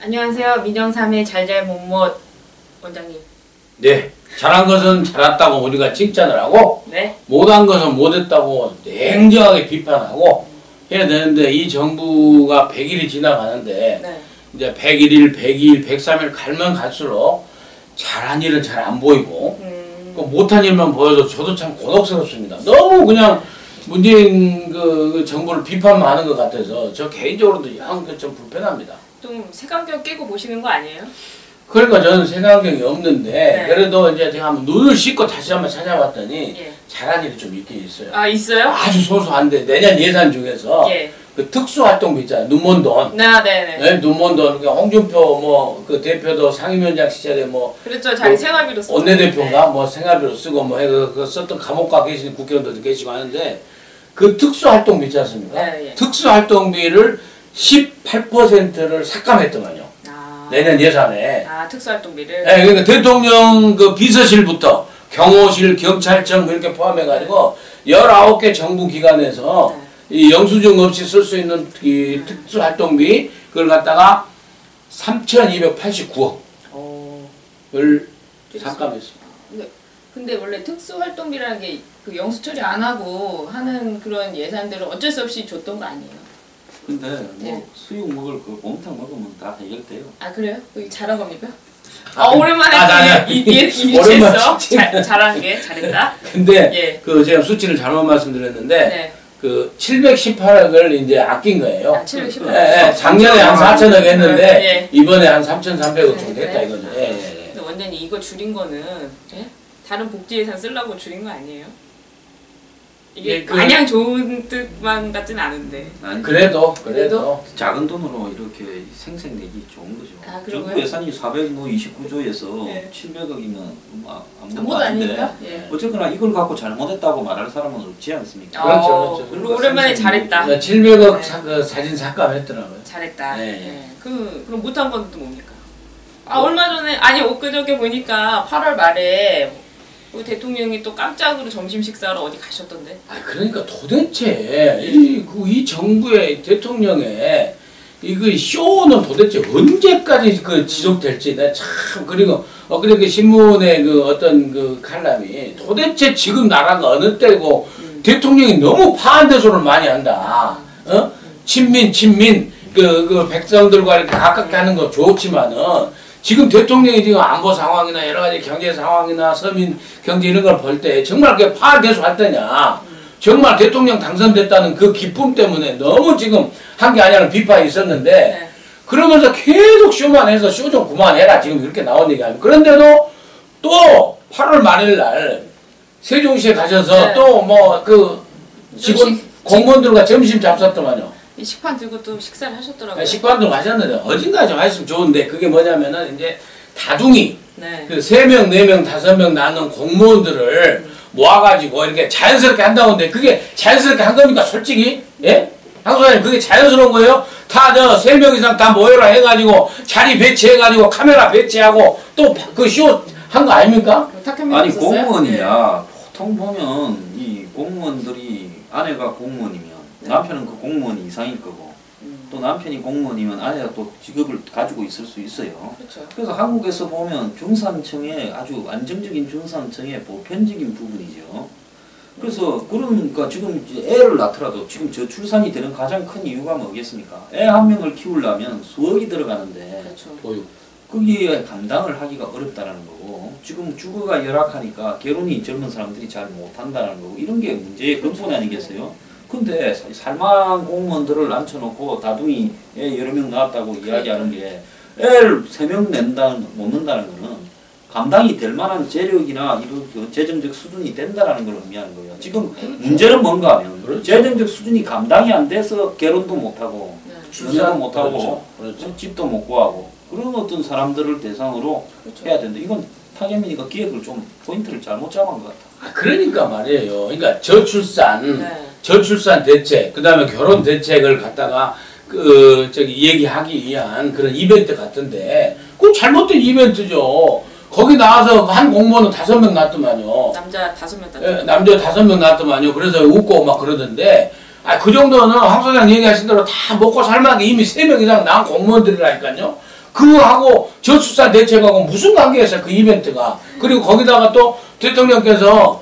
안녕하세요. 민정삼의 잘잘못못 원장님. 네, 잘한 것은 잘했다고 우리가 칭찬을 하고, 네. 못한 것은 못했다고 냉정하게 비판하고 해야 되는데, 이 정부가 100일이 지나가는데 네. 이제 101일, 102일, 103일 갈면 갈수록 잘한 일은 잘 안 보이고 못한 일만 보여서 저도 참 곤혹스럽습니다. 너무 그냥 문재인 그 정부를 비판만 하는 것 같아서 저 개인적으로도 영 좀 불편합니다. 좀 색안경 끼고 보시는 거 아니에요? 그러니까 저는 색안경이 없는데, 네. 그래도 이제 제가 한번 눈을 씻고 다시 한번 찾아봤더니 예. 잘한 일이 좀 있긴 있어요. 아, 있어요? 아주 소소한데 내년 예산 중에서 예. 그 특수활동비 있잖아요. 눈먼 돈. 네네. 네, 눈먼 돈. 그러니까 홍준표 뭐 그 대표도 상임위원장 시절에 뭐 그렇죠. 자기 뭐 생활비로 쓰고. 원내대표인가 네. 뭐 생활비로 쓰고 뭐 해서 그 썼던 감옥 가 계신 국회의원들도 계시고 하는데, 그 특수활동비 있지 않습니까? 네, 예. 특수활동비를 18%를 삭감했더만요. 아. 내년 예산에. 아, 특수활동비를. 네, 그러니까 대통령 그 비서실부터 경호실, 경찰청 이렇게 포함해가지고 19개 정부 기관에서 이 영수증 없이 쓸 수 있는 이 특수활동비, 그걸 갖다가 3,289억을 삭감했습니다. 근데 원래 특수활동비라는 게 그 영수 처리 안 하고 하는 그런 예산들을 어쩔 수 없이 줬던 거 아니에요? 근데 뭐 네. 수육 먹을 그 곰탕 먹으면 다 해결돼요. 아, 그래요? 그게 잘한 겁니까? 오랜만에 나는 이해했어. 잘한 게 잘했다. 근데 예. 그 제가 수치를 잘못 말씀드렸는데, 네. 그 718억을 이제 아낀 거예요. 아, 718억. 예, 작년에 한 4천억 했는데 예. 이번에 한 3,300억 정도 했다 네. 이거죠. 예, 예, 예. 근데 원장님 이거 줄인 거는 예? 다른 복지 예산 쓰려고 줄인 거 아니에요? 이게 예, 마냥 좋은 뜻만 같진 않은데. 아니, 그래도 작은 돈으로 이렇게 생생내기 좋은 거죠. 아, 그러고요? 정부 예산이 429조에서 네. 700억이면 아무것도 아무것도 아닌데, 아닙니까? 예. 어쨌거나 이걸 갖고 잘못했다고 말할 사람은 없지 않습니까? 그렇죠. 그리고 오랜만에 잘했다. 700억 네. 그 사진 삭감했더라고요. 잘했다. 네. 예. 그럼 못한 건 또 뭡니까? 아, 얼마 전에 아니 엊그저께 보니까 8월 말에 우리 대통령이 또 깜짝으로 점심 식사로 어디 가셨던데? 아, 그러니까 도대체 이 정부의 대통령의 이 쇼는 도대체 언제까지 그 지속될지 내가 참. 그리고 엊그저께 신문의 그 어떤 그 칼럼이 도대체 지금 나라가 어느 때고 대통령이 너무 파한대소를 많이 한다. 친민 그 백성들과 이렇게 가깝게 하는 거 좋지만은, 지금 대통령이 지금 안보 상황이나 여러 가지 경제 상황이나 서민 경제 이런 걸 볼 때 정말 그게 파한대소 할 때냐. 정말 대통령 당선됐다는 그 기쁨 때문에 너무 지금 한 게 아니라는 비판이 있었는데, 네. 그러면서 계속 쇼만 해서 쇼 좀 그만해라 지금 이렇게 나온 얘기 아니에요. 그런데도 또 8월 말일 날 세종시에 가셔서 네. 또 뭐 그 직원 공무원들과 점심 잡섰더만요. 이 식판 들고 또 식사를 하셨더라고요. 식반도 가셨는데 어딘가 좀 하셨으면 좋은데, 그게 뭐냐면은 이제 다둥이 네. 그 3명, 4명, 5명 나는 공무원들을 모아가지고 이렇게 자연스럽게 한다는데, 그게 자연스럽게 한 겁니까 솔직히? 예? 항소장님, 그게 자연스러운 거예요? 다 3명 이상 다 모여라 해가지고 자리 배치해가지고 카메라 배치하고 또 그 쇼 한 거 아닙니까? 아니 공무원이야. 보통 보면 이 공무원들이, 아내가 공무원이면 남편은 그 공무원 이상일 거고, 또 남편이 공무원이면 아내가 또 직업을 가지고 있을 수 있어요. 그렇죠. 그래서 한국에서 보면 중산층의 아주 안정적인 중산층의 보편적인 부분이죠. 그래서 그러니까 지금 이제 애를 낳더라도 지금 저출산이 되는 가장 큰 이유가 뭐겠습니까? 애 한 명을 키우려면 수억이 들어가는데, 그렇죠. 보육. 거기에 감당을 하기가 어렵다라는 거고, 지금 주거가 열악하니까 결혼이 젊은 사람들이 잘 못한다는 거고, 이런 게 문제의 근본 아니겠어요? 근데 살만한 공무원들을 앉혀놓고 다둥이 애 여러 명 낳았다고 이야기하는 게, 애를 3명 놓는다는 거는 감당이 될 만한 재력이나 이런 재정적 수준이 된다라는 걸 의미하는 거예요. 지금 문제는 뭔가 하면 재정적 수준이 감당이 안 돼서 결혼도 못하고 연애도 못하고 집도 못 구하고 그런 어떤 사람들을 대상으로 해야 된다. 이건 타겟민이가 기획을 좀 포인트를 잘못 잡은 것 같아. 그러니까 말이에요. 그러니까 저출산 네. 저출산 대책, 그 다음에 결혼 대책을 갖다가 얘기하기 위한 그런 이벤트 같은데, 그건 잘못된 이벤트죠. 거기 나와서 한 공무원은 5명 낳더만요. 남자 5명 낳더만요. 예, 남자 5명 낳더만요. 그래서 웃고 막 그러던데, 그 정도는 황 소장 얘기하신 대로 다 먹고 살만하게 이미 3명 이상 낳은 공무원들이라니까요. 그하고 저출산 대책하고 무슨 관계가 있어요, 그 이벤트가. 그리고 거기다가 또 대통령께서,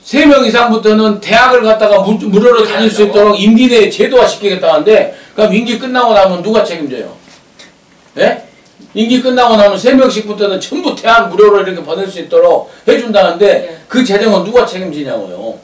3명 이상부터는 대학을 갔다가 무료로 다닐 수 있도록 임기 내에 제도화 시키겠다는데, 그럼 임기 끝나고 나면 누가 책임져요? 예? 임기 끝나고 나면 3명씩부터는 전부 대학 무료로 이렇게 보낼 수 있도록 해준다는데, 그 재정은 누가 책임지냐고요.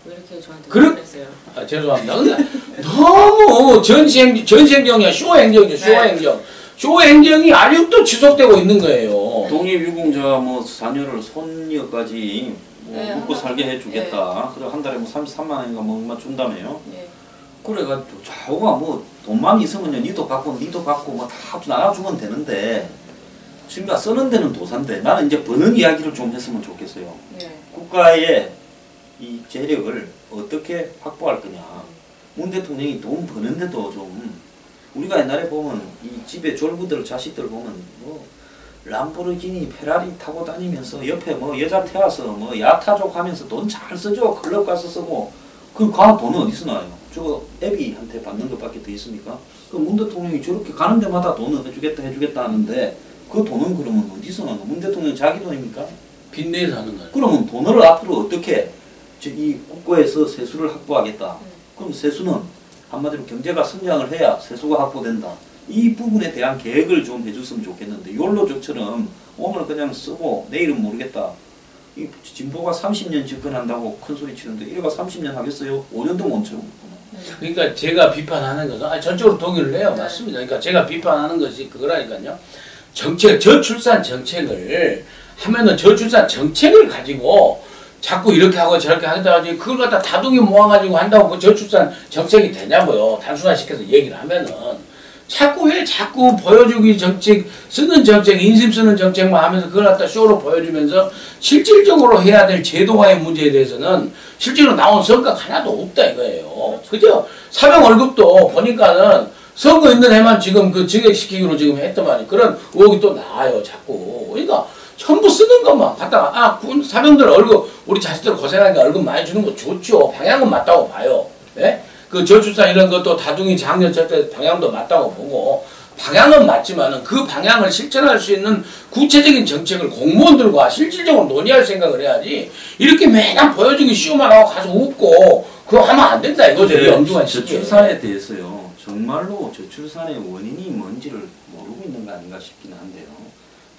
왜 이렇게 저한테 그렇- 그랬어요? 아, 죄송합니다. 근데 너무 전시행정이야. 쇼행정이죠. 쇼행정. 쇼행정이 아직도 지속되고 있는 거예요. 독립유공자 뭐 자녀를 손녀까지 뭐 네, 먹고 살게 해주겠다. 그래 한 달에 뭐 33만 원인가 뭐 얼마 준다며요. 네. 그래가지고 좌우가 뭐 돈만 있으면요 니도 갖고 뭐 다 나눠주면 되는데 지금 쓰는 데는 도산데 나는 이제 버는 이야기를 좀 했으면 좋겠어요. 네. 국가의 이 재력을 어떻게 확보할 거냐. 문 대통령이 돈 버는데도 좀 우리가 옛날에 보면 이 집에 졸부들 자식들 보면 뭐 람보르기니 페라리 타고 다니면서 옆에 뭐 여자 태워서 뭐 야타족 하면서 돈 잘 쓰죠. 클럽 가서 쓰고 그 돈은 어디서 나와요? 저 애비한테 받는 것밖에 더 있습니까? 그 문 대통령이 저렇게 가는 데마다 돈을 해주겠다 하는데 그 돈은 그러면 어디서 나는? 문 대통령 자기 돈입니까? 빚내서 하는 거예요. 그러면 돈을 앞으로 어떻게 이 국고에서 세수를 확보하겠다. 그럼 세수는 한마디로 경제가 성장을 해야 세수가 확보된다. 이 부분에 대한 계획을 좀 해줬으면 좋겠는데 욜로족처럼 오늘 그냥 쓰고 내일은 모르겠다. 이 진보가 30년 집권한다고 큰소리 치는데 이래가 30년 하겠어요? 5년도 못 채우고. 그러니까 제가 비판하는 것은 전적으로 동의를 해요. 맞습니다. 그러니까 제가 비판하는 것이 그거라니까요. 저출산 정책을 하면은 저출산 정책을 가지고 자꾸 이렇게 하고 저렇게 하다 하지 그걸 갖다 다둥이 모아가지고 한다고 그 저출산 정책이 되냐고요. 단순화시켜서 얘기를 하면은 자꾸 왜 자꾸 보여주기 정책 쓰는 정책 인심 쓰는 정책만 하면서 그걸 갖다 쇼로 보여주면서 실질적으로 해야 될 제도화의 문제에 대해서는 실제로 나온 성과가 하나도 없다 이거예요. 그죠? 사병 월급도 보니까는 선거 있는 해만 지금 그 증액시키기로 지금 했더만 그런 의혹이 또 나와요 자꾸. 그러니까 전부 쓰는 것만 갖다가 사병들 월급 우리 자식들 고생하니까 월급 많이 주는 거 좋죠. 방향은 맞다고 봐요. 네? 그 저출산 이런 것도 다둥이 장려 절대 방향도 맞다고 보고 방향은 맞지만은 그 방향을 실천할 수 있는 구체적인 정책을 공무원들과 실질적으로 논의할 생각을 해야지 이렇게 맨날 보여주기 쉬우만 하고 가서 웃고 그거 하면 안 된다 이거죠. 이 엄중한 시기에. 저출산에 대해서요. 정말로 저출산의 원인이 뭔지를 모르고 있는 거 아닌가 싶기는 한데요.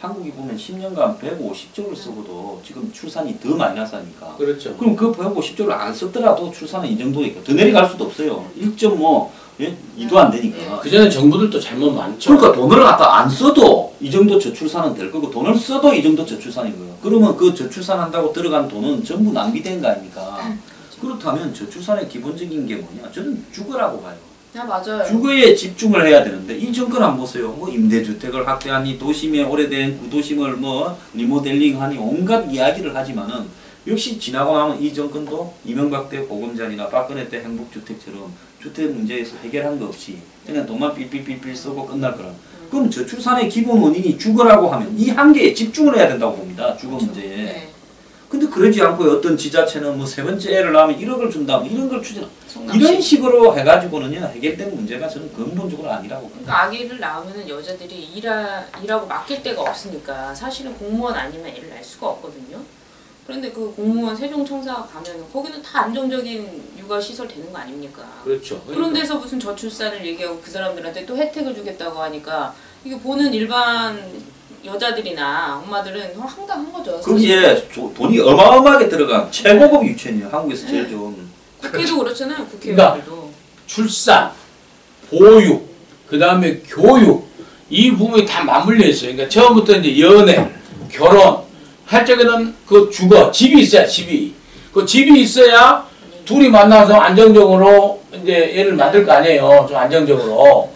한국이 보면 10년간 150조를 쓰고도 지금 출산이 더 많이 나서니까. 그렇죠. 그럼 그 150조를 안 썼더라도 출산은 이 정도니까 더 내려갈 수도 없어요. 1.2도 안 되니까. 그전에 정부들도 잘못 많죠. 그러니까 돈을 갖다 안 써도 이 정도 저출산은 될 거고 돈을 써도 이 정도 저출산인 거예요. 그러면 그 저출산한다고 들어간 돈은 전부 낭비된 거 아닙니까? 그렇다면 저출산의 기본적인 게 뭐냐? 저는 주거라고 봐요. 맞아요. 주거에 집중을 해야 되는데 이 정권 안 보세요. 뭐 임대주택을 확대하니 도심에 오래된 구도심을 뭐 리모델링하니 온갖 이야기를 하지만은 역시 지나고 나면 이 정권도 이명박 때 보금자리나 박근혜 때 행복주택처럼 주택 문제에서 해결한 거 없이 그냥 돈만 삘삘삘삘 쓰고 끝날 거라. 그럼 저출산의 기본 원인이 주거라고 하면 이 한계에 집중을 해야 된다고 봅니다. 주거 문제에. 네. 근데 그러지 않고 어떤 지자체는 뭐 3번째 애를 낳으면 1억을 준다 뭐 이런 걸 추진 이런 식으로 해가지고는요 해결된 문제가 저는 근본적으로 아니라고 봅니다. 그러니까 아기를 낳으면 여자들이 일하고 맡길 데가 없으니까 사실은 공무원 아니면 애를 낳을 수가 없거든요. 그런데 그 공무원 세종청사가 가면 거기는 다 안정적인 육아 시설 되는 거 아닙니까? 그렇죠. 그런 데서 무슨 저출산을 얘기하고 그 사람들한테 또 혜택을 주겠다고 하니까 이게 보는 일반 여자들이나 엄마들은 황당한 거죠. 거기에 돈이 어마어마하게 들어간 최고급 유치원이에요. 한국에서 제일 좋은. 국회도 그렇잖아요. 국회의원들도. 출산, 보육, 그 다음에 교육 이 부분이 다 맞물려 있어요. 그러니까 처음부터 이제 연애, 결혼 할 적에는 그 주거, 집이 있어야 집이. 그 집이 있어야 둘이 만나서 안정적으로 이제 애를 만들 거 아니에요. 좀 안정적으로.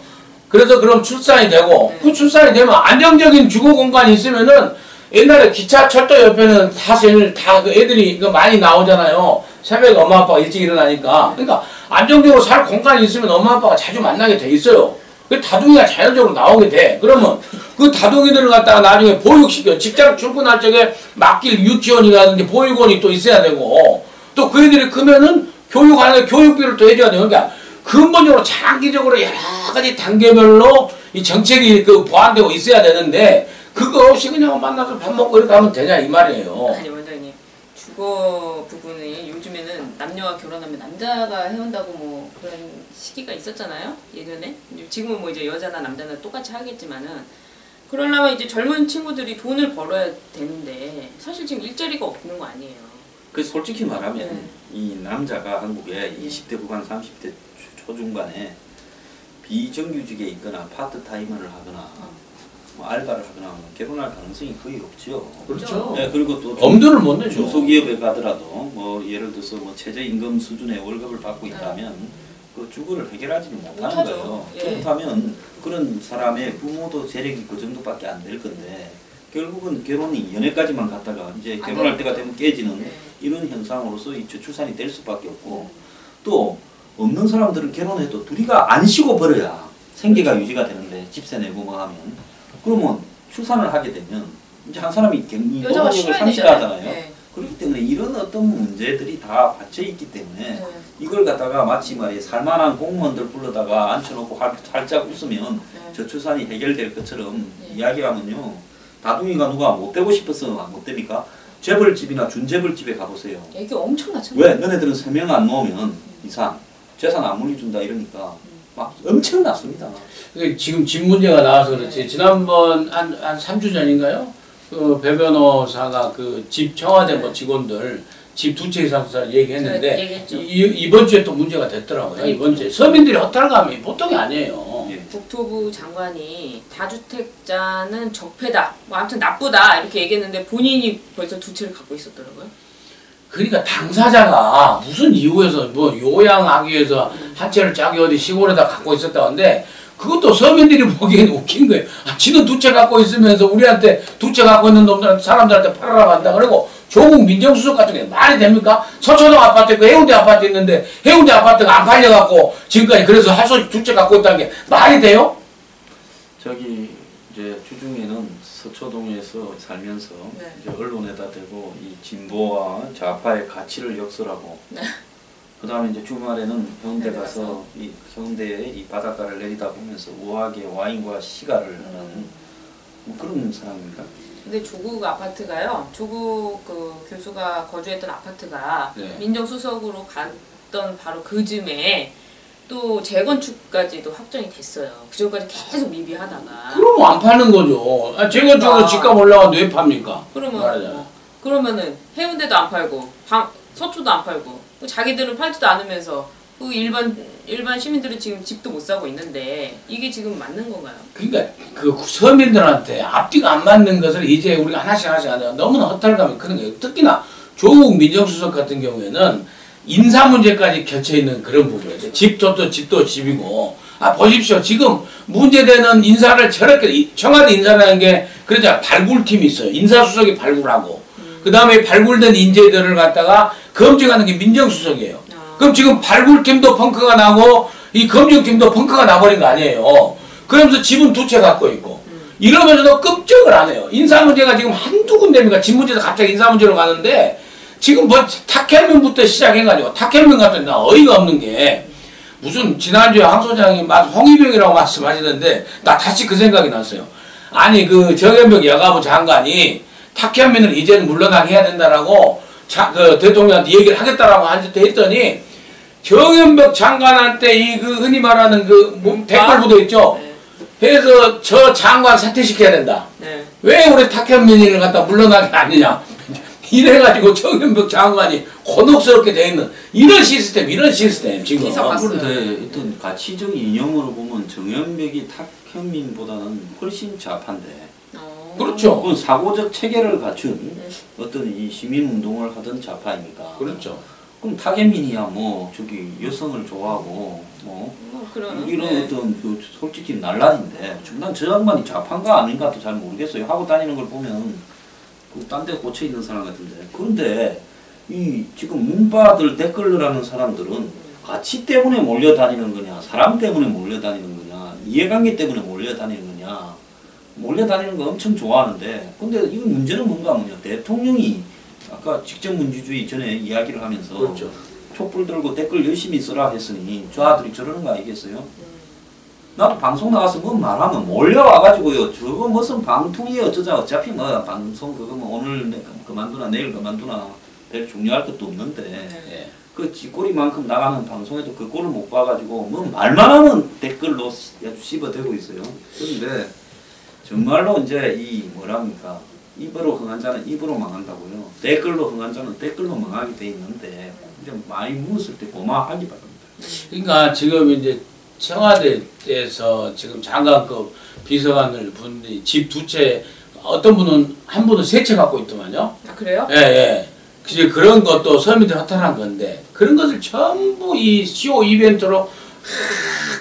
그래서 그럼 출산이 되고 그 출산이 되면 안정적인 주거 공간이 있으면은 옛날에 기차 철도 옆에는 사실 다 그 애들이 많이 나오잖아요. 새벽에 엄마 아빠가 일찍 일어나니까. 그러니까 안정적으로 살 공간이 있으면 엄마 아빠가 자주 만나게 돼 있어요. 그 다둥이가 자연적으로 나오게 돼. 그러면 그 다둥이들을 갖다가 나중에 보육시켜. 직장 출근할 적에 맡길 유치원이라든지 보육원이 또 있어야 되고 또 그 애들이 크면은 교육비를 또 해줘야 돼요. 그러니까 근본적으로 장기적으로 여러 가지 단계별로 이 정책이 그 보완되고 있어야 되는데 그거 없이 그냥 만나서 밥 먹고 이렇게 하면 되냐 이 말이에요. 아니 원장님 주거 부분이 요즘에는 남녀가 결혼하면 남자가 해온다고 뭐 그런 시기가 있었잖아요 예전에. 지금은 뭐 이제 여자나 남자나 똑같이 하겠지만은 그러려면 이제 젊은 친구들이 돈을 벌어야 되는데 사실 지금 일자리가 없는 거 아니에요. 그 솔직히 말하면 네. 이 남자가 한국에 20대 후반 30대 초중반에 비정규직에 있거나 파트타이머를 하거나 뭐 알바를 하거나 하면 결혼할 가능성이 거의 없죠. 그렇죠. 네, 그리고 또 엄두를 못 내죠. 중소기업에 가더라도 뭐 예를 들어서 뭐 최저임금 수준의 월급을 받고 있다면 그 주거를 해결하지는 못하는 못하죠. 거예요. 예. 그렇다면 그런 사람의 부모도 재력이 그 정도밖에 안 될 건데 결국은 결혼이 연애까지만 갔다가 이제 결혼할 때가 되면 깨지는 네. 이런 현상으로서 이 저출산이 될 수밖에 없고 또 없는 사람들은 결혼해도 둘이가 안 쉬고 벌어야 생계가 유지가 되는데 집세 내고 뭐 하면 그러면 출산을 하게 되면 이제 한 사람이 이 여자가 노동력을 쉬어야 상실하잖아요. 네. 그렇기 때문에 이런 어떤 문제들이 다 받쳐 있기 때문에 네. 이걸 갖다가 마치 말이에요 살만한 공무원들 불러다가 앉혀놓고 활짝 웃으면 네. 저출산이 해결될 것처럼 네. 이야기하면요 다둥이가 누가 못 되고 싶어서 못 됩니까? 재벌집이나 준재벌집에 가보세요. 애기 엄청 낮죠. 왜? 너네들은 3명 안 놓으면 이상 재산 안 물려준다 이러니까 막 엄청 낮습니다. 지금 집 문제가 나와서 그렇지. 지난번 한 3주 전인가요? 그 배 변호사가 그 집 청와대 뭐 직원들 집 두 채 이상 얘기했는데 얘기했죠. 이번 주에 또 문제가 됐더라고요. 이번 주에 서민들이 허탈감이 보통이 아니에요. 예. 국토부 장관이 다주택자는 적폐다, 뭐 아무튼 나쁘다 이렇게 얘기했는데 본인이 벌써 두 채를 갖고 있었더라고요. 그러니까 당사자가 무슨 이유에서 뭐 요양하기 위해서 한 채를 자기 어디 시골에다 갖고 있었다는데 그것도 서민들이 보기에는 웃긴 거예요. 아, 지는 두 채 갖고 있으면서 우리한테 두 채 갖고 있는 놈들 사람들한테 팔아라 한다. 그리고 조국 민정수석 같은 게 말이 됩니까? 서초동 아파트 있고 해운대 아파트 있는데 해운대 아파트가 안 팔려갖고 지금까지 그래서 하소 두 채 갖고 있다는 게 말이 돼요? 저기 이제 주중에는 서초동에서 살면서 네. 이제 언론에다 대고 이 진보와 좌파의 가치를 역설하고 네. 그 다음에 이제 주말에는 해운대 해운대 가서 이 해운대의 이 바닷가를 내리다 보면서 우아하게 와인과 시가를 하는 뭐 그런 사람입니까? 근데 조국 아파트가요. 조국 그 교수가 거주했던 아파트가 네. 민정수석으로 갔던 바로 그 즈음에 또 재건축까지도 확정이 됐어요. 그 전까지 계속 미비하다가. 그럼 안 파는 거죠. 아, 재건축으로 집값 올라가는데 왜 팝니까? 그러면 그러면은 해운대도 안 팔고 서초도 안 팔고 자기들은 팔지도 않으면서 그 일반 시민들은 지금 집도 못 사고 있는데 이게 지금 맞는 건가요? 그러니까 그 서민들한테 앞뒤가 안 맞는 것을 이제 우리가 하나씩 하자. 너무나 허탈감이 크는 거예요. 특히나 조국 민정수석 같은 경우에는 인사 문제까지 겹쳐 있는 그런 부분이죠. 집도 집이고. 아 보십시오. 지금 문제되는 인사를 저렇게 청와대 인사라는 게 그러자 발굴팀이 있어요. 인사수석이 발굴하고 그 다음에 발굴된 인재들을 갖다가 검증하는 게 민정수석이에요. 그럼 지금 발굴팀도 펑크가 나고 이 검증팀도 펑크가 나버린 거 아니에요. 그러면서 집은 두 채 갖고 있고 이러면서도 끔찍을 안 해요. 인사 문제가 지금 한두 군데입니까? 집 문제에서 갑자기 인사 문제로 가는데 지금 뭐 탁현민부터 시작해가지고 탁현민 같은 나 어이가 없는 게 무슨 지난주에 황 소장이 홍위병이라고 말씀하시던데 나 다시 그 생각이 났어요. 아니 그 정현벽 여가부 장관이 탁현민을 이제는 물러나게 해야 된다라고 그 대통령한테 얘기를 하겠다라고 했더니 정현벽 장관한테 이 그 흔히 말하는 그 댓글 묻어 있죠. 네. 그래서 저 장관 사퇴시켜야 된다. 네. 왜 우리 탁현민을 갖다 물러나게 하느냐. 이래가지고 정현벽 장관이 곤혹스럽게 돼 있는 이런 시스템 지금. 기사 봤어요. 그런데 어떤 가치적 이념으로 보면 정현백이 탁현민보다는 훨씬 좌파인데 그렇죠. 그건 사고적 체계를 갖춘 어떤 이 시민운동을 하던 좌파입니까? 그렇죠. 그럼 탁현민이야 뭐 저기 여성을 좋아하고 뭐 그런 이런 네. 어떤 그 솔직히 난란인데 난 저 양반이 좌파인가 아닌가도 잘 모르겠어요. 하고 다니는 걸 보면 그 딴 데 꽂혀 있는 사람 같은데 그런데 이 지금 문바들 댓글을 하는 사람들은 가치 때문에 몰려다니는 거냐 사람 때문에 몰려다니는 거냐 이해관계 때문에 몰려다니는 거냐 몰려다니는 거 엄청 좋아하는데 근데 이 문제는 뭔가 하면요 대통령이 아까 직접민주주의 전에 이야기를 하면서 그렇죠. 촛불 들고 댓글 열심히 써라 했으니 저 아들이 저러는 거 아니겠어요? 나도 방송 나가서 뭐 말하면 몰려와가지고요. 저거 무슨 방통위 어쩌자. 어차피 뭐 방송 그거 뭐 오늘 그만두나 내일 그만두나 별 중요할 것도 없는데 네. 그 쥐꼬리만큼 나가는 방송에도 그 꼴을 못 봐가지고 뭐 말만 하면 댓글로 아주 씹어대고 있어요. 그런데 정말로 이제 이 뭐랍니까 입으로 흥한 자는 입으로 망한다고요. 댓글로 흥한 자는 댓글로 망하게 돼 있는데 이제 많이 묻었을 때 고마워하기 바랍니다. 그러니까 지금 이제 청와대에서 지금 장관급 비서관을 분이 집 두 채, 어떤 분은 한 분은 세 채 갖고 있더만요. 아 그래요? 예, 예. 이제 그런 것도 서민들이 허탈한 건데 그런 것을 전부 이 쇼 이벤트로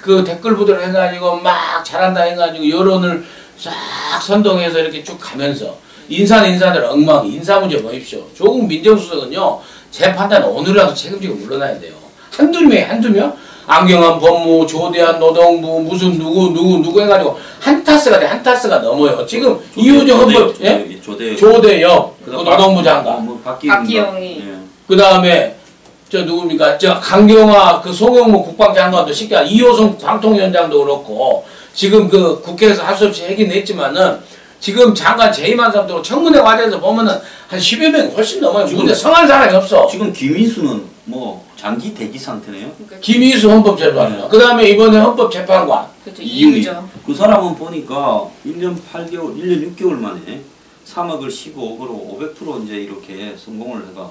그 댓글 부대로 해가지고 막 잘한다 해가지고 여론을 싹 선동해서 이렇게 쭉 가면서 인사들 엉망, 인사 문제 보십시오. 조국 민정수석은요 제 판단은 오늘이라도 책임지고 물러나야 돼요. 한두 명? 안경환 법무, 조대한 노동부, 무슨 누구 해가지고 한 타스가 넘어요. 지금 이효정 헌법, 예? 조대엽, 그 노동부 장관. 박기영이. 예. 그 다음에, 누굽니까? 강경화, 그 송영무 국방장관도 쉽게, 이호성 방통위원장도 그렇고, 지금 그 국회에서 할 수 없이 하긴 했지만은, 지금 장관 재임한 사람들 청문회 과정에서 보면은 한 10여 명 훨씬 넘어요. 근데 성한 사람이 없어. 지금 김인수는 뭐 장기 대기 상태네요. 그러니까 김희수 헌법재판관. 그 다음에 이번에 헌법재판관. 그렇죠. 이윤이. 이유죠. 그 사람은 보니까 1년 8개월, 1년 6개월 만에 3억을 15억으로 500% 이제 이렇게 성공을 해가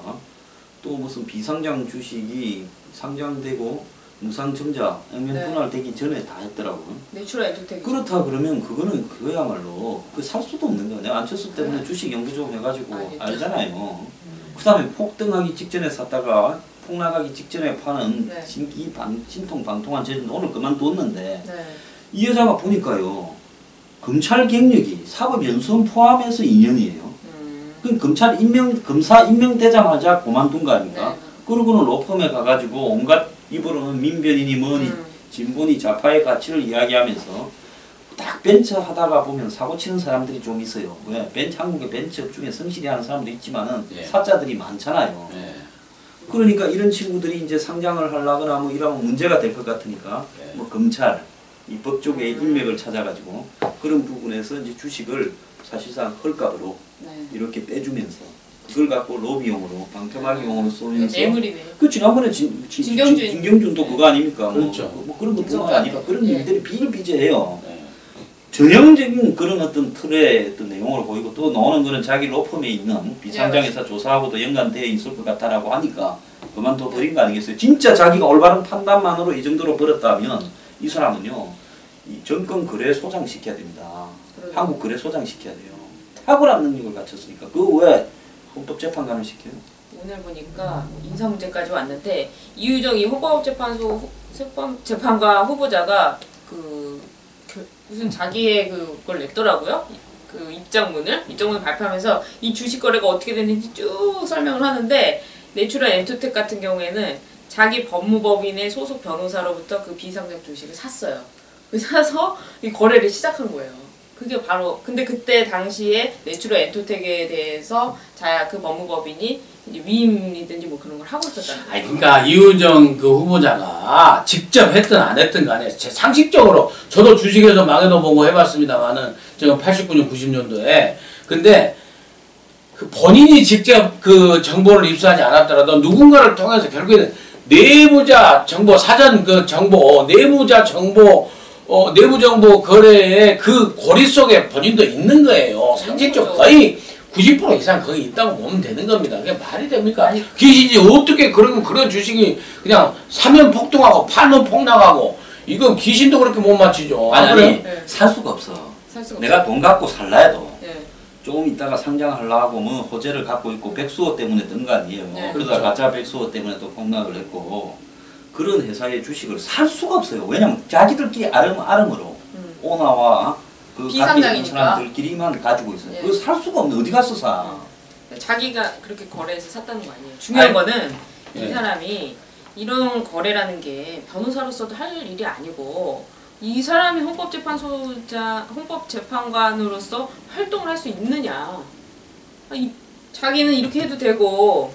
또 무슨 비상장 주식이 상장되고 무상증자, 액면분할되기 전에 다 했더라고요. 내추럴 엔터테인먼트. 그렇다 그러면 그거는 그거야말로 그 살 수도 없는 거야. 내가 안철수 때문에 주식 연구 좀 해가지고 알잖아요. 그 다음에 폭등하기 직전에 샀다가 폭락하기 직전에 파는 네. 신통방통한 재주는 오늘 그만뒀는데 네. 이 여자가 보니까요. 검찰 경력이 사법연수원 포함해서 2년이에요. 그럼 검사 임명되자마자 그만둔 거 아닙니까? 네. 그러고는 로펌에 가가지고 온갖 입으로는 민변이니 뭐니 진보니 좌파의 가치를 이야기하면서 딱 벤처 하다가 보면 사고 치는 사람들이 좀 있어요. 왜? 한국의 벤처업 중에 성실히 하는 사람도 있지만은 예. 사자들이 많잖아요. 예. 그러니까 이런 친구들이 이제 상장을 하려거나 뭐 이러면 문제가 될 것 같으니까 예. 뭐 검찰, 입법 쪽의 인맥을 찾아가지고 그런 부분에서 이제 주식을 사실상 헐값으로 네. 이렇게 빼주면서 그걸 갖고 로비용으로 방패막이용으로 쏘면서 뇌물이네. 그 지난번에 진경준. 진경준도 그거 아닙니까? 그렇죠. 뭐 그런 것뿐만 김성관. 아니라 그런 예. 일들이 비일비재해요. 네. 전형적인 그런 어떤 틀의 어떤 내용으로 보이고 또 나오는 거는 자기 로펌에 있는 비상장에서 조사하고도 연관되어 있을 것 같다라고 하니까 그만둬 버린 거 아니겠어요? 진짜 자기가 올바른 판단만으로 이 정도로 벌었다면 이 사람은요 이 정권 거래 소장시켜야 됩니다. 그러죠. 한국 거래 소장시켜야 돼요. 탁월한 능력을 갖췄으니까 그거 왜 헌법재판관을 시켜요? 오늘 보니까 인사 문제까지 왔는데 이유정 이 헌법재판소 재판관 후보자가 무슨 자기의 그걸 냈더라고요. 그 입장문을 발표하면서 이 주식 거래가 어떻게 됐는지 쭉 설명을 하는데 내추럴 엔터텍 같은 경우에는 자기 법무법인의 소속 변호사로부터 그 비상장 주식을 샀어요. 사서 이 거래를 시작한 거예요. 그게 바로 근데 그때 당시에 내추럴 엔터텍에 대해서 그 법무법인이 이제 위임이든지 뭐 그런 걸 하고 있었다는 거예요. 아니 그러니까 이우정 그 후보자가 직접 했든 안 했든 간에 제 상식적으로 저도 주식에서 망해도 보고 해봤습니다만은 제가 89년 90년도에 근데 그 본인이 직접 그 정보를 입수하지 않았더라도 누군가를 통해서 결국에는 내부자 정보 사전 그 정보 내부자 정보 내부 정보 거래의 그 고리 속에 본인도 있는 거예요. 상식적으로 거의 90% 이상 거기 있다고 보면 되는 겁니다. 그게 말이 됩니까? 귀신이 어떻게 그런 주식이 그냥 사면 폭등하고 팔면 폭락하고 이건 귀신도 그렇게 못 맞추죠. 아니 네. 살 수가 없어. 살 수가 내가 돈 갖고 살라 해도 네. 조금 있다가 상장하려고 하고 뭐 호재를 갖고 있고 백수호 때문에 뜬 거 아니에요. 네. 그러다 그렇죠. 가짜 백수호 때문에 또 폭락을 했고 그런 회사의 주식을 살 수가 없어요. 왜냐면 자기들끼리 아름아름으로 오나와 그 갖고 있는 비상장이니까. 사람들끼리만 가지고 있어요. 네. 그거 살 수가 없는데 어디 가서 사? 자기가 그렇게 거래해서 샀다는 거 아니에요. 중요한 거는 이 예. 사람이 이런 거래라는 게 변호사로서도 할 일이 아니고 이 사람이 헌법재판관으로서 활동을 할 수 있느냐. 자기는 이렇게 해도 되고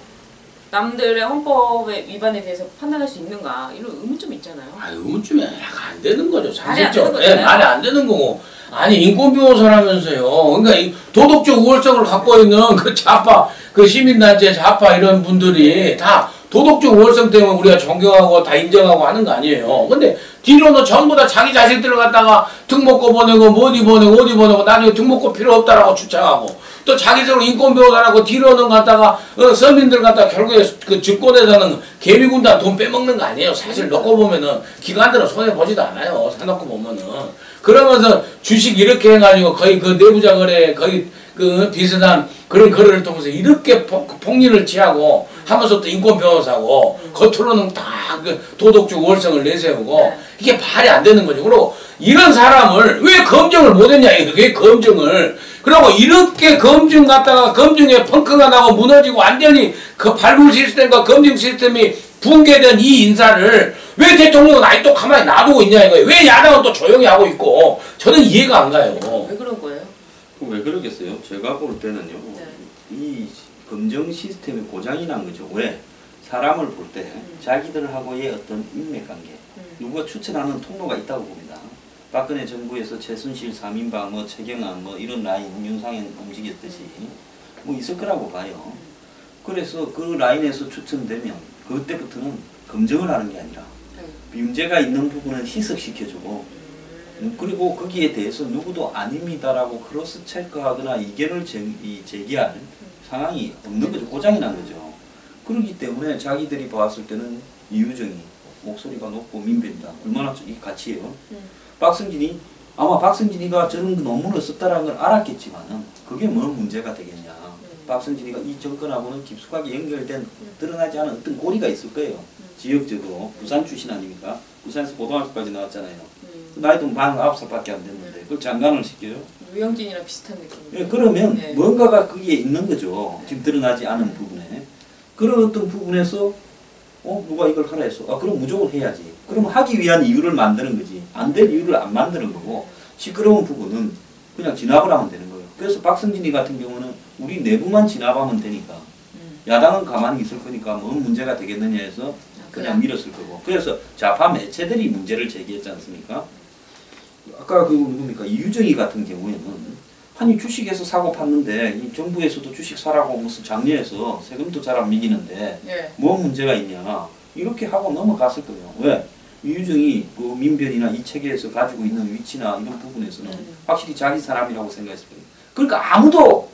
남들의 헌법의 위반에 대해서 판단할 수 있는가 이런 의문점이 있잖아요. 의문점이 아니라 안 되는 거죠. 말이 안 되는 상식적으로. 거잖아요. 말이 안 되는 거고. 아니 인권 변호사라면서요. 그러니까 이 도덕적 우월성을 갖고 있는 그 좌파, 그 시민단체 좌파 이런 분들이 다 도덕적 우월성 때문에 우리가 존경하고 다 인정하고 하는 거 아니에요. 근데 뒤로는 전부 다 자기 자식들을 갖다가 특목고 보내고 어디 보내고 나중에 특목고 필요 없다라고 주장하고 또 자기들로 인권 변호사라고 뒤로는 갖다가 서민들 갖다가 결국에 그 증권에서는 개미군단 돈 빼먹는 거 아니에요. 사실 놓고 보면은 기관들은 손해 보지도 않아요. 사놓고 보면은 그러면서 주식 이렇게 해가지고 거의 그 내부자 거래 거의 그 비슷한 그런 거래를 통해서 이렇게 폭리를 취하고 하면서 또 인권 변호사고 겉으로는 다 그 도덕적 우월성을 내세우고 이게 말이 안 되는 거죠. 그리고 이런 사람을 왜 검증을 못했냐 이게 검증을 그리고 이렇게 검증 갖다가 검증에 펑크가 나고 무너지고 완전히 그 발굴 시스템과 검증 시스템이 붕괴된 이 인사를 왜 대통령은 아직도 가만히 놔두고 있냐 이거예요. 왜 야당은 또 조용히 하고 있고 저는 이해가 안 가요. 왜 그런 거예요? 왜 그러겠어요? 제가 볼 때는요. 네. 이 검증 시스템이 고장이 난 거죠. 왜? 사람을 볼 때 자기들하고의 어떤 인맥관계 누가 추천하는 통로가 있다고 봅니다. 박근혜 정부에서 최순실 3인방 뭐 최경환 뭐 이런 라인 윤상현 움직였듯이 뭐 있을 거라고 봐요. 그래서 그 라인에서 추천되면 그때부터는 검증을 하는 게 아니라 문제가 있는 부분은 희석시켜주고 그리고 거기에 대해서 누구도 아닙니다라고 크로스 체크하거나 이견을 제기할 상황이 없는 거죠. 고장이 난 거죠. 그렇기 때문에 자기들이 봤을 때는 이유정이 목소리가 높고 민변이다. 얼마나 이 가치예요. 박성진이 아마 박성진이가 저런 논문을 썼다라는 걸 알았겠지만은 그게 뭐 문제가 되겠냐. 박성진이가 이 정권하고는 깊숙하게 연결된 드러나지 않은 어떤 고리가 있을 거예요. 지역적으로 부산 출신 아닙니까? 부산에서 고등학교까지 나왔잖아요. 나이도 49살밖에 안 됐는데 그걸 장관을 시켜요? 유영진이랑 비슷한 느낌. 예, 그러면 뭔가가 거기에 있는 거죠. 지금 드러나지 않은 부분에. 그런 어떤 부분에서 누가 이걸 하라 했어. 그럼 무조건 해야지. 그럼 하기 위한 이유를 만드는 거지. 안 될 이유를 안 만드는 거고 시끄러운 부분은 그냥 진압을 하면 되는 거예요. 그래서 박성진이 같은 경우는 우리 내부만 진압하면 되니까 야당은 가만히 있을 거니까 뭔 문제가 되겠느냐 해서 그냥 밀었을 거고. 그래서 좌파 매체들이 문제를 제기했지 않습니까? 아까 그 누굽니까 이유정이 같은 경우에는 아니 주식에서 사고 팠는데 이 정부에서도 주식 사라고 무슨 장려해서 세금도 잘 안 매기는데 뭐 문제가 있냐 이렇게 하고 넘어갔을 거예요. 왜? 이유정이 그 민변이나 이 체계에서 가지고 있는 위치나 이런 부분에서는 확실히 자기 사람이라고 생각했을 거예요. 그러니까 아무도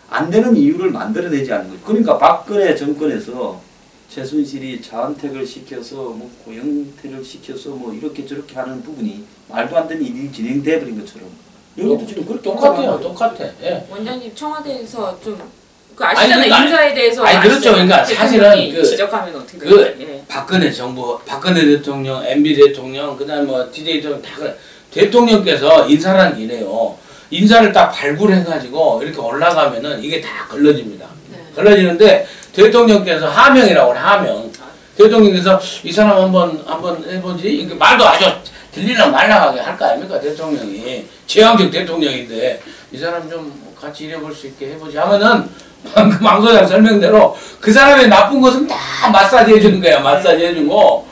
안 되는 이유를 만들어내지 않는 거죠. 그러니까 박근혜 정권에서 최순실이 자은택을 시켜서 뭐 고영태를 시켜서 뭐 이렇게 저렇게 하는 부분이 말도 안 되는 일이 진행돼 버린 것처럼 여기도 지금 그렇게 똑같아요. 똑같아. 예. 원장님 청와대에서 좀 그 아시잖아요. 그러니까, 인사에 대해서 그렇죠. 그러니까 사실은 그 지적하면 어떻게 돼요? 박근혜 정부, 박근혜 대통령, MB 대통령, 그다음 뭐 DJ 대통령 다 그래. 대통령께서 인사라는 게 이래요. 인사를 딱 발굴해가지고 이렇게 올라가면은 이게 다 걸러집니다. 걸러지는데 대통령께서 하명이라고 그래, 하명. 대통령께서 이 사람 한번 해보지? 이렇게 말도 아주 들리나 말랑하게 할 거 아닙니까? 대통령이. 제왕적 대통령인데 이 사람 좀 같이 일해볼 수 있게 해보지 하면은 방금 왕 소장 설명대로 그 사람의 나쁜 것은 다 마사지 해주는 거야. 마사지 해주고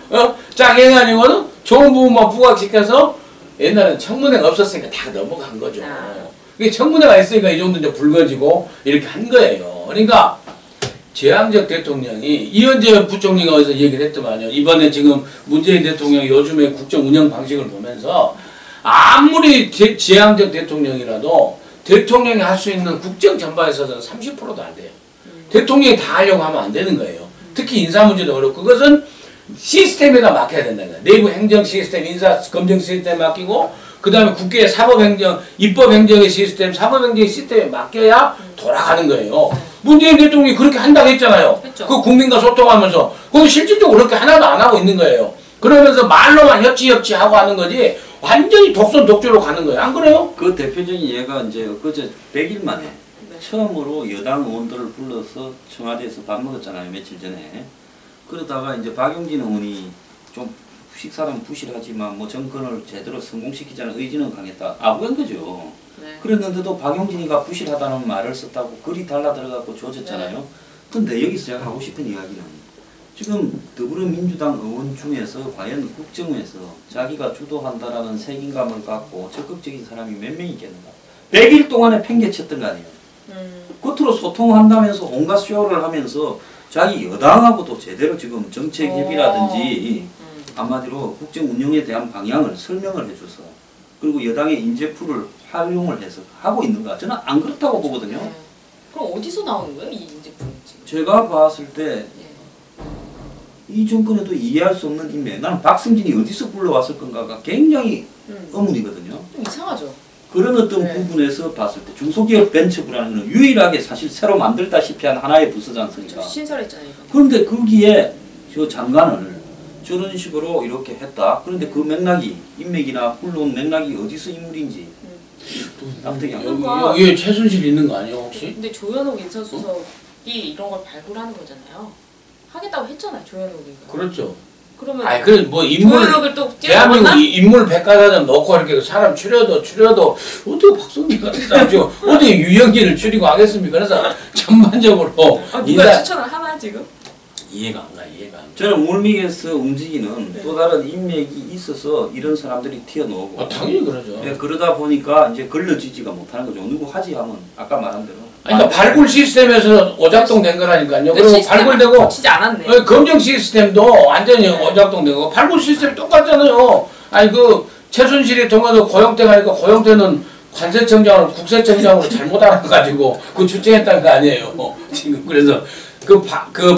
짝 해가지고는 좋은 부분만 부각시켜서 옛날에는 청문회가 없었으니까 다 넘어간 거죠. 이게 청문회가 있으니까 이 정도 이제 붉어지고 이렇게 한 거예요. 그러니까 제왕적 대통령이 이현재 부총리가 어디서 얘기를 했더만요. 이번에 지금 문재인 대통령이 요즘의 국정 운영 방식을 보면서 아무리 제왕적 대통령이라도 대통령이 할 수 있는 국정 전반에 있어서는 30%도 안 돼요. 대통령이 다 하려고 하면 안 되는 거예요. 특히 인사 문제도 그렇고 그것은 시스템에다 맡겨야 된다는 거예요. 내부 행정 시스템, 인사 검증 시스템에 맡기고 그 다음에 국회의 사법행정, 입법행정의 시스템, 사법행정의 시스템에 맡겨야 돌아가는 거예요. 문재인 대통령이 그렇게 한다고 했잖아요. 했죠. 그 국민과 소통하면서. 그건 실질적으로 그렇게 하나도 안 하고 있는 거예요. 그러면서 말로만 협치하고 하는 거지 완전히 독선독주로 가는 거예요. 안 그래요? 그 대표적인 예가 이제 그제 100일 만에 처음으로 여당 의원들을 불러서 청와대에서 밥 먹었잖아요. 며칠 전에. 그러다가 이제 박용진 의원이 좀 식사는 부실하지만 뭐 정권을 제대로 성공시키자는 의지는 강했다. 아부한 거죠. 그랬는데도 박용진이가 부실하다는 말을 썼다고 글이 달라 들어가고 조졌잖아요. 근데 여기서 제가 하고 싶은 이야기는 지금 더불어민주당 의원 중에서 과연 국정에서 자기가 주도한다라는 책임감을 갖고 적극적인 사람이 몇 명 있겠는가? 100일 동안에 팽개쳤던 거 아니에요. 겉으로 소통한다면서 온갖 쇼를 하면서 자기 여당하고도 제대로 지금 정책 협의라든지 한마디로 국정 운영에 대한 방향을 설명을 해줘서 그리고 여당의 인재풀을 활용을 해서 하고 있는가? 저는 안 그렇다고 보거든요. 네. 그럼 어디서 나오는 거예요? 이 인재품이 지금? 제가 봤을 때 이 예. 정권에도 이해할 수 없는 인맥. 나는 박승진이 어디서 불러왔을 건가가 굉장히 의문이거든요. 좀 이상하죠. 그런 어떤 네. 부분에서 봤을 때 중소기업 벤처부라는 건 유일하게 사실 새로 만들다시피 한 하나의 부서지 않습니까? 신설했잖아요. 이거. 그런데 거기에 저 장관을 저런 식으로 이렇게 했다. 그런데 그 맥락이 인맥이나 굴러온 맥락이 어디서 인물인지 납득이 안 가요. 여기에 최순실 있는 거 아니에요 혹시? 근데 조현옥 인사수석이 이런 걸 발굴하는 거잖아요. 하겠다고 했잖아요, 조현옥이가. 그렇죠. 그러면 아니 그뭐 인물 조현옥을 또 대한민국 찍어봤나? 인물 백과사전 넣고 이렇게 사람 추려도 어떻게 박성진 같은 사람 지금 어떻게 유영진을 추리고 하겠습니까? 그래서 전반적으로 아, 누가 추천을 하나 지금? 이해가 안 가. 저는 물밑에서 움직이는 또 다른 인맥이 있어서 이런 사람들이 튀어나오고 당연히 그러죠. 예, 그러다 보니까 이제 걸러지지가 못하는 거죠. 누구 하지 하면 아까 말한 대로. 아니, 그러니까 발굴 시스템에서 오작동 된 거라니까요. 근데 그리고 시스템을 발굴되고 고치지 않았네. 검증 시스템도 완전히 오작동 된 거고 발굴 시스템이 똑같잖아요. 아니 그 최순실이 통해서 고영태 가니까 고영태는 관세청장으로 국세청장으로 잘못 알아가지고 그 추천했다는 거 아니에요. 지금 그래서 그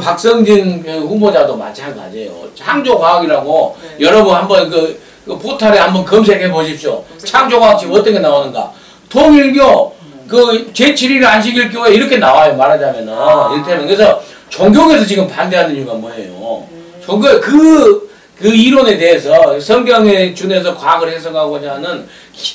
박성진 후보자도 마찬가지예요. 창조과학이라고 네. 여러분 한번 그 포털에 한번 검색해 보십시오. 창조과학 지금 어떻게 나오는가? 통일교 그 제7일 안식일교회 이렇게 나와요. 말하자면은 이를테면 그래서 종교에서 지금 반대하는 이유가 뭐예요? 종교 그 이론에 대해서 성경에 준해서 과학을 해석하고자 하는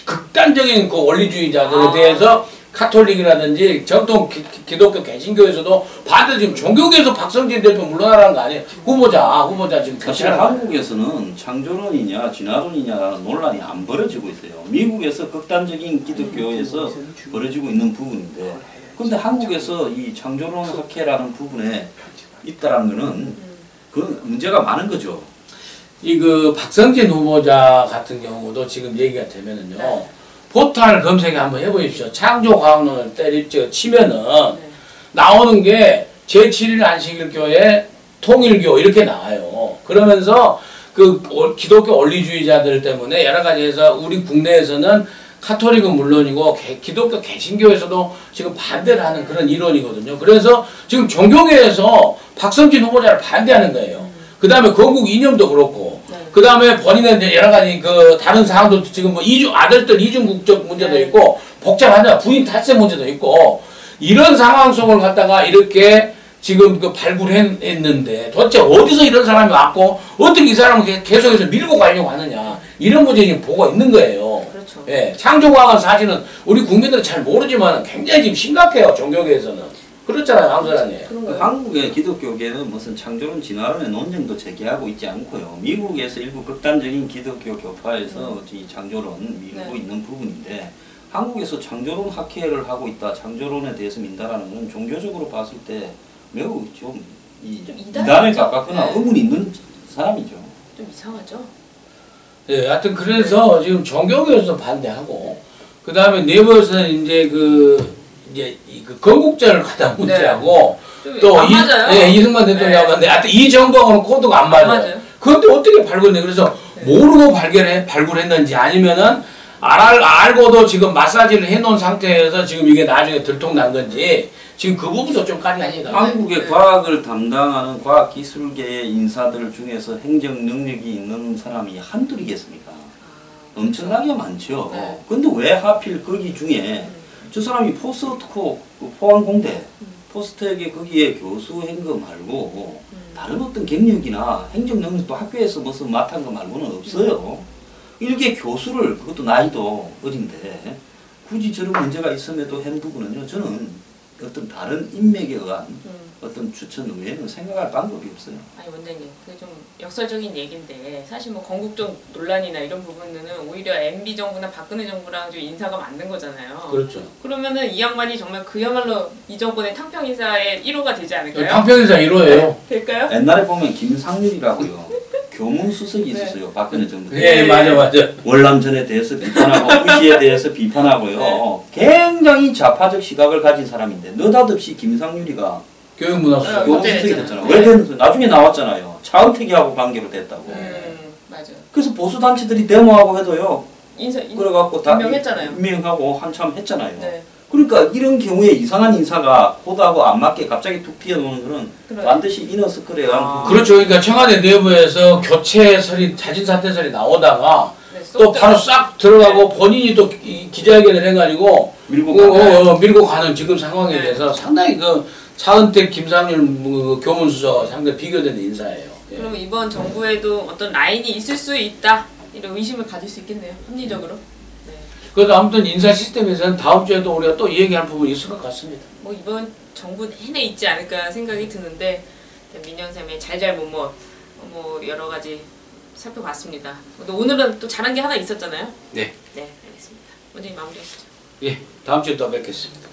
극단적인 그 원리주의자들에 대해서 카톨릭이라든지 정통 기독교 개신교에서도 반대 지금 종교계에서 박성진 대표 물러나라는 거 아니에요? 후보자 지금 사실 한국에서는 창조론이냐 진화론이냐라는 논란이 안 벌어지고 있어요. 미국에서 극단적인 기독교에서 벌어지고 있는 부분인데 근데 한국에서 이 창조론 학회라는 부분에 있다라는 거는 그 문제가 많은 거죠. 이 그 박성진 후보자 같은 경우도 지금 얘기가 되면은요. 네. 포털 검색에 한번 해보십시오. 창조과학론을 치면은 나오는 게 제7일 안식일교회 통일교 이렇게 나와요. 그러면서 그 기독교 원리주의자들 때문에 여러 가지에서 우리 국내에서는 카톨릭은 물론이고 기독교 개신교에서도 지금 반대를 하는 그런 이론이거든요. 그래서 지금 종교계에서 박성진 후보자를 반대하는 거예요. 그 다음에 건국 이념도 그렇고 그 다음에 본인의 이제 여러 가지 그 다른 사항도 지금 뭐 아들들 이중 국적 문제도 있고 복잡하냐 부인 탈세 문제도 있고 이런 상황 속을 갖다가 이렇게 지금 그 발굴했는데 도대체 어디서 이런 사람이 왔고 어떻게 이 사람을 계속해서 밀고 가려고 하느냐 이런 문제 지금 보고 있는 거예요. 그렇죠. 예, 창조과학은 사실은 우리 국민들은 잘 모르지만 굉장히 지금 심각해요. 종교계에서는. 그렇잖아요, 황소라님. 그 한국의 기독교계는 무슨 창조론 진화론의 논쟁도 제기하고 있지 않고요. 미국에서 일부 극단적인 기독교 교파에서 이 창조론 밀고 있는 부분인데 한국에서 창조론 학회를 하고 있다, 창조론에 대해서 민다라는 것은 종교적으로 봤을 때 매우 좀 이단에 가깝거나 의문이 있는 사람이죠. 좀 이상하죠. 예, 하여튼 그래서 지금 종교계에서 반대하고 그 다음에 네버스는 이제 그 건국절을 갖다 문제하고 또 이승만 대통령한테 하여튼 이 정부하고는 코드가 안 맞아요. 그런데 어떻게 발굴했냐? 그래서 모르고 발굴했는지 아니면은 알고도 지금 마사지를 해놓은 상태에서 지금 이게 나중에 들통난 건지 지금 그 부분도 좀 까리합니다. 한국의 과학을 담당하는 과학기술계의 인사들 중에서 행정 능력이 있는 사람이 한둘이겠습니까? 엄청나게 많죠. 근데 왜 하필 거기 중에 저 사람이 포스트코 포항공대 포스텍의 거기에 교수 행거 말고 다른 어떤 경력이나 행정 능력도 학교에서 무슨 맡은 거 말고는 없어요. 일개 교수를 그것도 나이도 어린데 굳이 저런 문제가 있음에도 한 부분은요 저는 어떤 다른 인맥에 의한 어떤 추천 외에는 생각할 방법이 없어요. 아니 원장님, 그게 좀 역설적인 얘기인데 사실 뭐 건국적 논란이나 이런 부분은 오히려 MB 정부나 박근혜 정부랑 좀 인사가 맞는 거잖아요. 그렇죠. 그러면은 이 양반이 정말 그야말로 이 정권의 탕평 인사의 1호가 되지 않을까요? 탕평인사 1호예요. 될까요? 옛날에 보면 김상률이라고요. 교문수석이 있었어요. 박근혜 정부 때. 예, 맞아. 월남전에 대해서 비판하고 의시에 대해서 비판하고요. 굉장히 좌파적 시각을 가진 사람인데 느닷없이 김상률이가 교육문화수석. 교문수석이 됐잖아요. 왜 됐는지 나중에 나왔잖아요. 차은택이하고 관계로 됐다고. 맞아. 그래서 보수단체들이 데모하고 해도요. 인사 그래갖고 다 임명했잖아요. 임명하고 한참 했잖아요. 네. 그러니까 이런 경우에 이상한 인사가 코드하고 안 맞게 갑자기 툭 튀어나오는 거는 그래. 반드시 이너스클에 의한 부분. 그렇죠. 그러니까 청와대 내부에서 교체설이 자진사퇴설이 나오다가 네, 또 바로 싹 들어가고 본인이 또 기자회견을 해가지고 밀고 가는 지금 상황에 네. 대해서 상당히 그 차은택, 김상률 교문수석 상당히 비교되는 인사예요. 예. 그럼 이번 정부에도 어떤 라인이 있을 수 있다 이런 의심을 가질 수 있겠네요. 합리적으로. 네. 그래도 아무튼 인사 시스템에서는 다음 주에도 우리가 또 이 얘기할 부분이 있을 것 같습니다. 뭐 이번 정부 내내 있지 않을까 생각이 드는데 민영쌤의 잘잘못못 뭐 여러 가지 살펴봤습니다. 근데 오늘은 또 잘한 게 하나 있었잖아요. 네. 네, 알겠습니다. 원장님 마무리하시죠. 예, 다음 주에 또 뵙겠습니다.